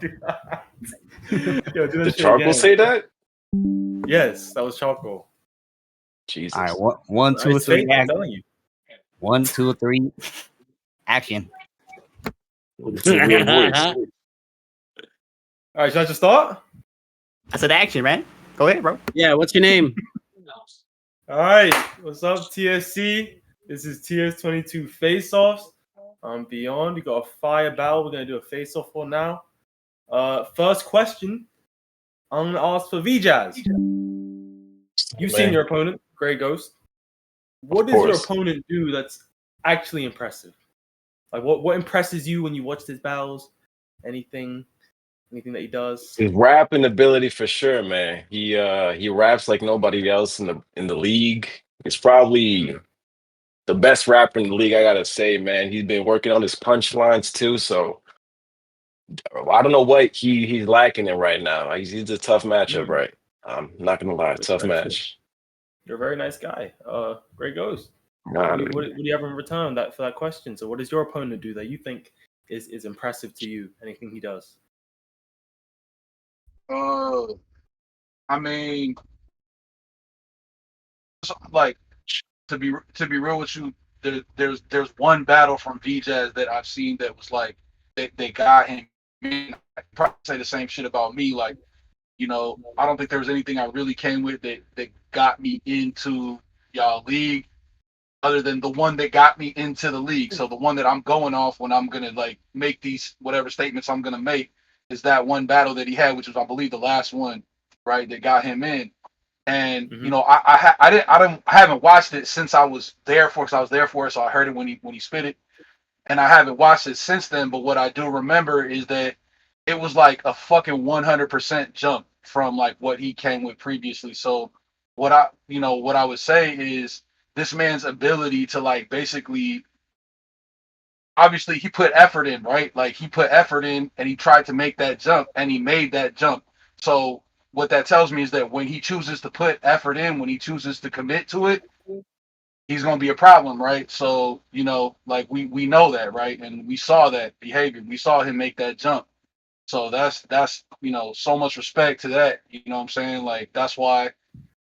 do that. Yo, do that Did shit Charcoal again. say that? Yes, that was Charcoal. Jesus. All right, one, two, It's three. fake, I'm telling you. 1, 2, 3. Action. It's a weird voice. All right, should I just start? I said action, man. Go ahead, bro. Yeah, what's your name? All right, what's up, TSC? This is TS22 Faceoffs. I'm Beyond. We got a fire battle. We're gonna do a face-off for now. First question. I'm gonna ask for Vjazz. You've seen your opponent, Greyghost. What does your opponent do that's actually impressive? Like, what impresses you when you watch his battles? Anything that he does? His rapping ability for sure, man. He raps like nobody else in the league. He's probably the best rapper in the league, I gotta say, man. He's been working on his punchlines too, so I don't know what he's lacking in right now. He's a tough matchup, right? I'm not gonna lie, tough match. You're a very nice guy. Greyghost. Nah, What do you have in return for that question? So what does your opponent do that you think is impressive to you? Anything he does? I mean, like to be real with you, there's one battle from Vjazz that I've seen that was like they got him. I probably say the same shit about me. Like, you know, I don't think there was anything I really came with that got me into y'all league, other than the one that got me into the league. So the one that I'm going off when I'm gonna like make these whatever statements I'm gonna make is that one battle that he had, which was I believe the last one, right, that got him in. And you know, I haven't watched it since I was there for, because I was there for it, so I heard it when he spit it, and I haven't watched it since then. But what I do remember is that it was like a fucking 100% jump from like what he came with previously. So what I would say is this man's ability to like basically, obviously he put effort in, right? Like he put effort in and he tried to make that jump and he made that jump. So what that tells me is that when he chooses to put effort in, when he chooses to commit to it, he's going to be a problem, right? So, you know, like we know that, right? And we saw that behavior. We saw him make that jump. So that's you know, so much respect to that. You know what I'm saying? Like that's why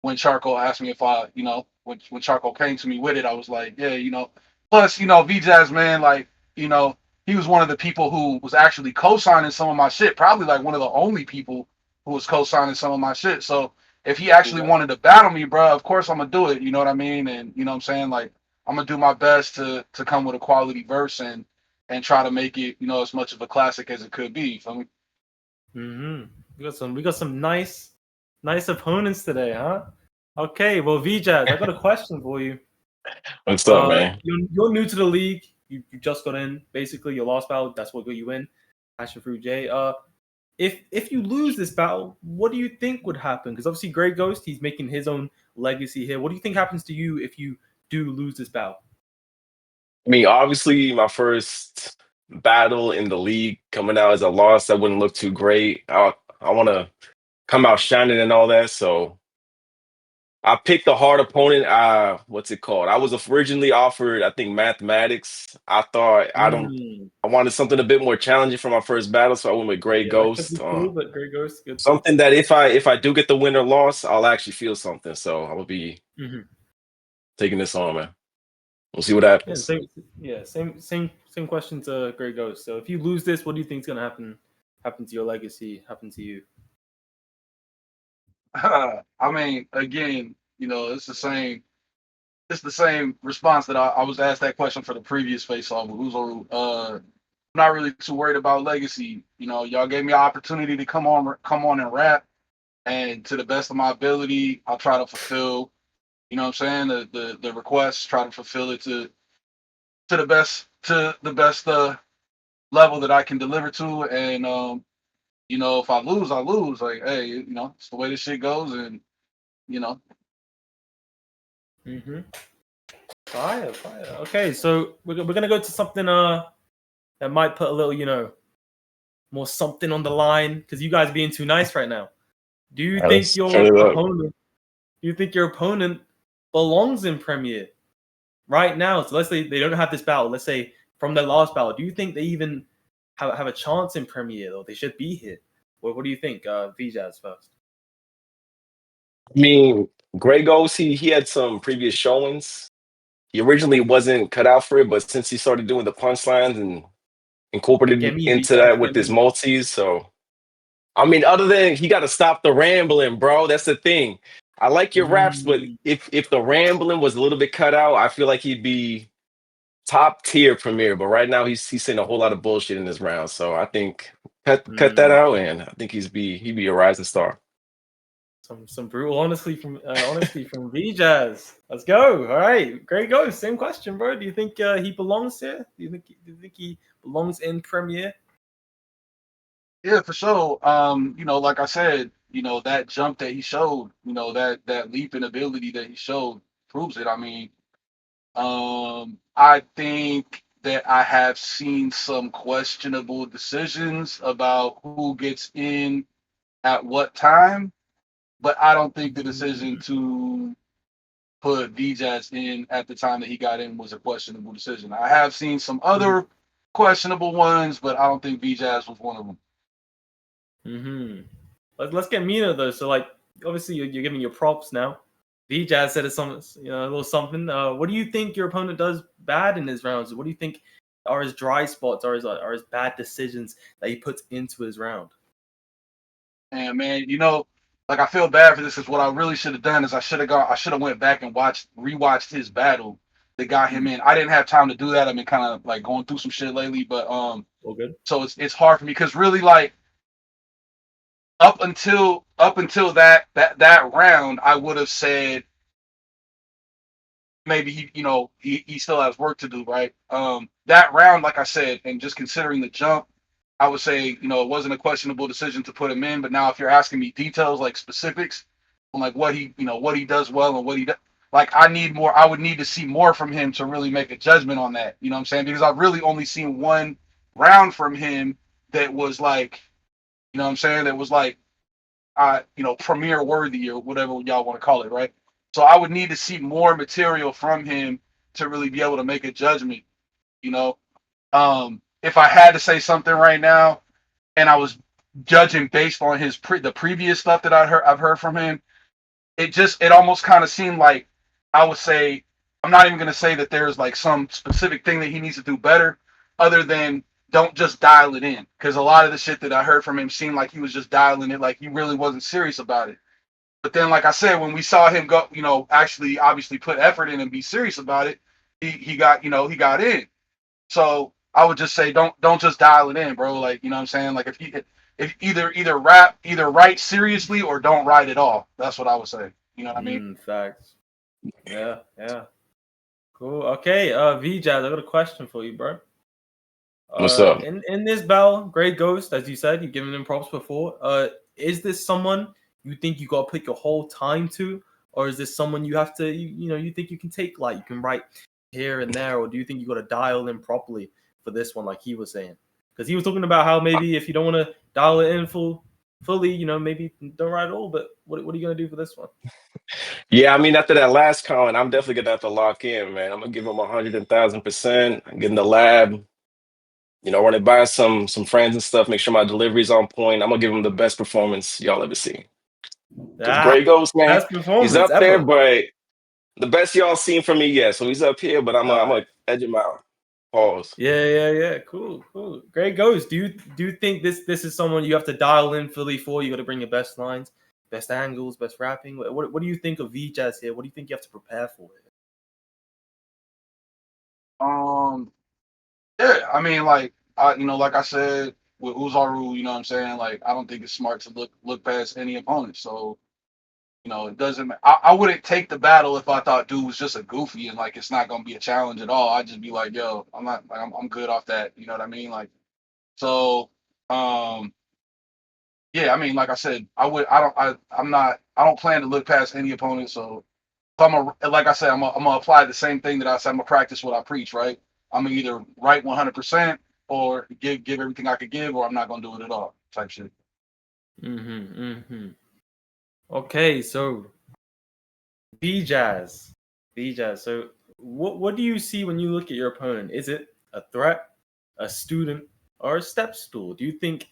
when Charcoal asked me if I, you know, when Charcoal came to me with it, I was like, yeah, you know. Plus, you know, Vjazz, man, like, you know, he was one of the people who was actually co-signing some of my shit. Probably like one of the only people who was co-signing some of my shit. So if he actually wanted to battle me, bro, of course I'm gonna do it. You know what I mean? And you know what I'm saying? Like I'm gonna do my best to come with a quality verse and try to make it, you know, as much of a classic as it could be. You feel me? We got some nice opponents today, huh? Okay, well, Vjazz, I got a question for you. What's up, man? You're new to the league. You just got in. Basically, your last battle, that's what got you in. Passion Fruit J. If you lose this battle, what do you think would happen? Because obviously, Greyghost, he's making his own legacy here. What do you think happens to you if you do lose this battle? I mean, obviously, my first battle in the league coming out as a loss, that wouldn't look too great. I want to come out shining and all that, so I picked a hard opponent. What's it called? I was originally offered, I think, mathematics. I thought I wanted something a bit more challenging for my first battle, so I went with Greyghost. Cool, but Greyghost, good. Something that if I do get the win or loss, I'll actually feel something. So I will be taking this on, man. We'll see what happens. Same question to Greyghost. So if you lose this, what do you think is gonna happen to your legacy? Happen to you? I mean, again, you know, it's the same response that I was asked that question for the previous face-off with Uzoru. I'm not really too worried about legacy. You know, y'all gave me an opportunity to come on and rap, and to the best of my ability, I'll try to fulfill, you know what I'm saying, the request, try to fulfill it to the best level that I can deliver to. And you know, if I lose, I lose. Like, hey, you know, it's the way this shit goes, and you know. Fire. Okay, so we're gonna go to something that might put a little, you know, more something on the line, because you guys are being too nice right now. Do you think your opponent belongs in Premier right now? So let's say they don't have this battle. Let's say from their last battle, do you think they even have a chance in Premier though. They should be here. What do you think, Vjazz first? I mean, Greyghost, he had some previous showings. He originally wasn't cut out for it, but since he started doing the punchlines and incorporated Get me, into Vjazz, that with get this me. multis, so I mean, other than he got to stop the rambling, bro. That's the thing. I like your raps, but if the rambling was a little bit cut out, I feel like he'd be top tier Premier. But right now, he's saying a whole lot of bullshit in this round. So I think cut that out, and I think he'd be a rising star. Some brutal honesty from Vjazz. Let's go. All right, Greyghost. Same question, bro. Do you think he belongs here? Do you think he belongs in Premier? Yeah, for sure. Like I said, that jump that he showed, that leap in ability that he showed proves it. I mean, I think that I have seen some questionable decisions about who gets in at what time, but I don't think the decision to put Vjazz in at the time that he got in was a questionable decision. I have seen some other questionable ones, but I don't think Vjazz was one of them. Let's get Mina though. So like, obviously you're giving your props now. Vjazz said it's some, a little something. What do you think your opponent does bad in his rounds? What do you think are his dry spots? Are his bad decisions that he puts into his round? And man, like I feel bad for this. Is what I really should have done is I should have went back and rewatched his battle that got him in. I didn't have time to do that. I've been kind of like going through some shit lately, but all good. So it's hard for me because really like up until that round, I would have said maybe he still has work to do, right? That round, like I said, and just considering the jump, I would say it wasn't a questionable decision to put him in. But now, if you're asking me details like specifics on like what he does well and what he does, like I would need to see more from him to really make a judgment on that. You know what I'm saying? Because I've really only seen one round from him that was like, you know what I'm saying? That was like premiere worthy or whatever y'all want to call it, right? So I would need to see more material from him to really be able to make a judgment. You know, if I had to say something right now, and I was judging based on the previous stuff that I've heard from him, it almost kind of seemed like I would say I'm not even going to say that there's like some specific thing that he needs to do better, other than don't just dial it in, because a lot of the shit that I heard from him seemed like he was just dialing it, like he really wasn't serious about it. But then, like I said, when we saw him go, actually obviously put effort in and be serious about it, he got in. So I would just say don't just dial it in, bro. Like, you know what I'm saying? Like if either write seriously or don't write at all. That's what I would say. You know what I mean? Facts. Yeah. Cool. Okay, Vjazz, I got a question for you, bro. What's up? In this battle, Greyghost, as you said, you've given him props before. Is this someone you think you gotta put your whole time to, or is this someone you have to, you think you can take light, you can write here and there, or do you think you gotta dial in properly for this one, like he was saying? Because he was talking about how maybe if you don't want to dial it in fully, maybe don't write at all. But what are you gonna do for this one? Yeah, I mean, after that last comment, I'm definitely gonna have to lock in, man. I'm gonna give him 110,000%. Get in the lab, run it by some friends and stuff. Make sure my delivery's on point. I'm gonna give him the best performance y'all ever seen. Because Greyghost, man, best performance he's up ever. there, but the best y'all seen from me, yeah. So he's up here, but I'm gonna edge him out. Pause. Yeah. Cool. Greyghost. Do you think this is someone you have to dial in fully for? You got to bring your best lines, best angles, best rapping. What do you think of Vjazz here? What do you think you have to prepare for it? Yeah, I mean, like like I said with Uzaru, you know what I'm saying? Like, I don't think it's smart to look past any opponent. So, it doesn't. I wouldn't take the battle if I thought dude was just a goofy and like it's not gonna be a challenge at all. I'd just be like, yo, I'm not. Like, I'm good off that. You know what I mean? Like, so, yeah. I mean, like I said, I don't plan to look past any opponent. So, like I said, I'm gonna apply the same thing that I said. I'm gonna practice what I preach. Right? I'm gonna either write 100% or give everything I could give, or I'm not gonna do it at all. Type shit. Okay, so Vjazz. So what do you see when you look at your opponent? Is it a threat, a student, or a step stool? Do you think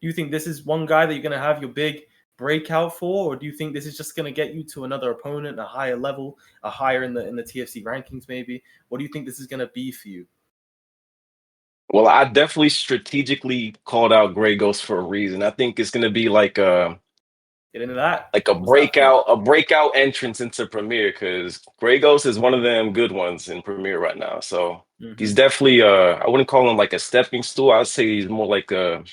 this is one guy that you're gonna have your big breakout for, or do you think this is just gonna get you to another opponent, a higher level, a higher in the TFC rankings maybe? What do you think this is gonna be for you? Well, I definitely strategically called out Greyghost for a reason. I think it's gonna be like Get into that. like a What's that for? breakout entrance into Premiere, because Greyghost is one of them good ones in Premiere right now. So he's definitely I wouldn't call him like a stepping stool. I'd say he's more like a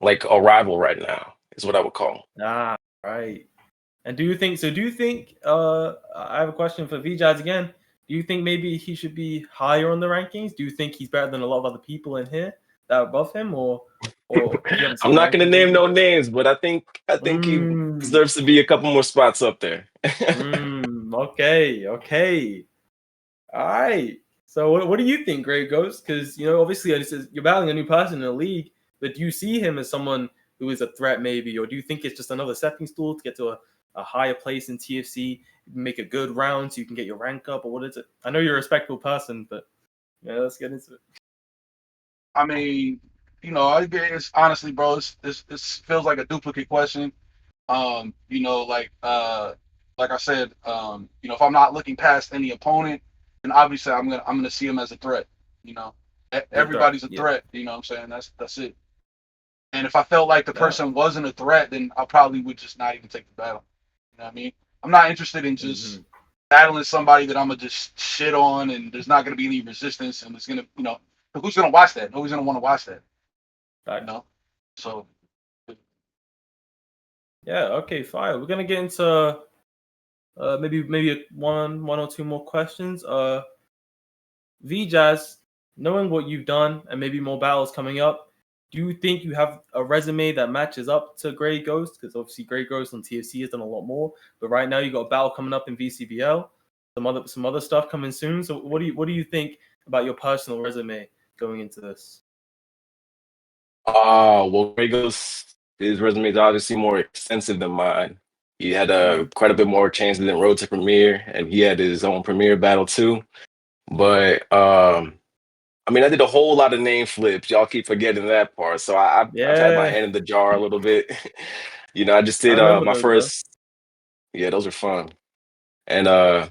rival right now, is what I would call him. Ah, right. And do you think so? Do you think I have a question for Vjazz again. Do you think maybe he should be higher on the rankings? Do you think he's better than a lot of other people in here that are above him, or you haven't I'm seen the not gonna rankings name maybe? no names, but I think he Mm, deserves to be a couple more spots up there. okay, okay. All right. So what do you think, Greyghost? Because obviously you're battling a new person in the league, but do you see him as someone who is a threat maybe, or do you think it's just another stepping stool to get to a higher place in TFC, make a good round so you can get your rank up, or what is it? I know you're a respectable person, but let's get into it. I mean, it's honestly, bro, this feels like a duplicate question. Like I said, if I'm not looking past any opponent, then obviously I'm gonna see him as a threat. You know, everybody's a Yeah. threat. You know what I'm saying? That's it. And if I felt like the Yeah. person wasn't a threat, then I probably would just not even take the battle. You know what I mean? I'm not interested in just battling somebody that I'm gonna just shit on, and there's not gonna be any resistance, and it's gonna, who's gonna watch that? Nobody's gonna want to watch that. Right. You know, so. Yeah. Okay. Fine. We're gonna get into maybe one or two more questions. Vjazz, knowing what you've done and maybe more battles coming up, do you think you have a resume that matches up to Greyghost? Because obviously Greyghost on TFC has done a lot more, but right now you got a battle coming up in VCBL, some other stuff coming soon. So what do you think about your personal resume going into this? Well, Greyghost, his resume is obviously more extensive than mine. He had quite a bit more chances than Road to Premiere, and he had his own Premiere battle too. But I mean, I did a whole lot of name flips. Y'all keep forgetting that part. So I've had my Yeah, hand in the jar a little bit. I just I did remember my those though. first. Yeah, those are fun. And I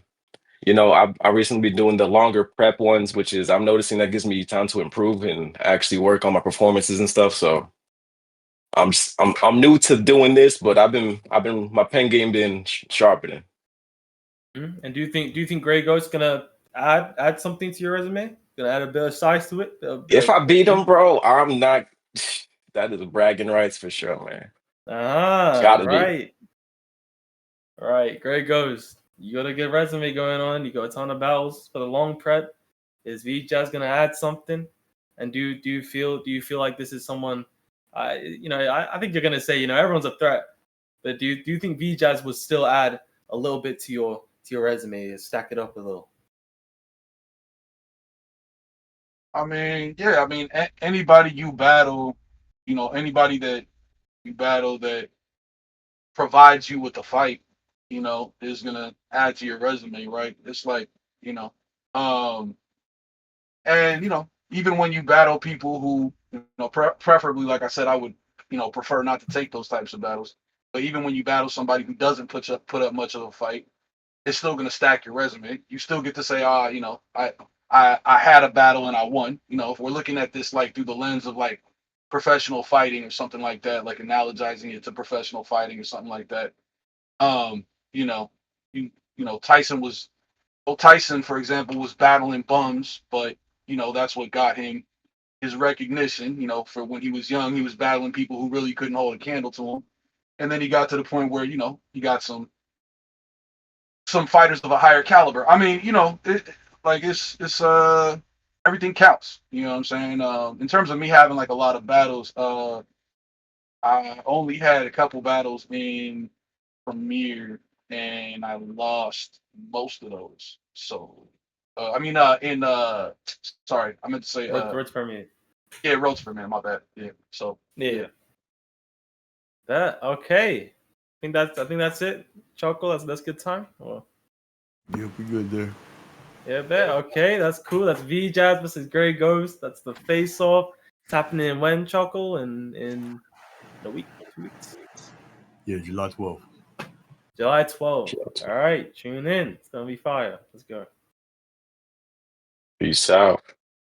recently been doing the longer prep ones, which is I'm noticing that gives me time to improve and actually work on my performances and stuff. So I'm new to doing this, but I've been my pen game been sharpening. And do you think Greyghost gonna add something to your resume? Gonna add a bit of size to it? A bit If I of beat him, bro, I'm not. That is bragging rights for sure, man. Gotta be. Right. Right, Greyghost. You got a good resume going on. You got a ton of battles for the long prep. Is Vjazz gonna add something? And do you feel like this is someone? I think you're gonna say everyone's a threat, but do you think Vjazz would still add a little bit to your resume, stack it up a little? I mean, yeah, I mean, anybody you battle, anybody that you battle that provides you with a fight, is gonna add to your resume, right? It's like, you know, um, and even when you battle people who, preferably, like I said, I would, prefer not to take those types of battles. But even when you battle somebody who doesn't put up much of a fight, it's still gonna stack your resume. You still get to say, I had a battle and I won. If we're looking at this like through the lens of like professional fighting or something like that, like analogizing it to professional fighting or something like that. Um, you know, Tyson was Tyson, for example, was battling bums, but that's what got him his recognition. For when he was young, he was battling people who really couldn't hold a candle to him, and then he got to the point where he got some fighters of a higher caliber. I mean, it's everything counts. You know what I'm saying? In terms of me having like a lot of battles, I only had a couple battles in Premiere, and I lost most of those. So, I mean, sorry, I meant to say, Words per minute. yeah, Roads for Man. My bad. Yeah. So, Yeah. That okay. I think that's it. Choco, that's good time. Well, Yep, we good there. yeah, bet. Okay, that's cool. That's Vjazz versus Greyghost. That's the face off. It's happening when, Choco? In a week, 2 weeks? Yeah, July 12th. July 12th. July 12th. All right, tune in. It's gonna be fire. Let's go. Peace out.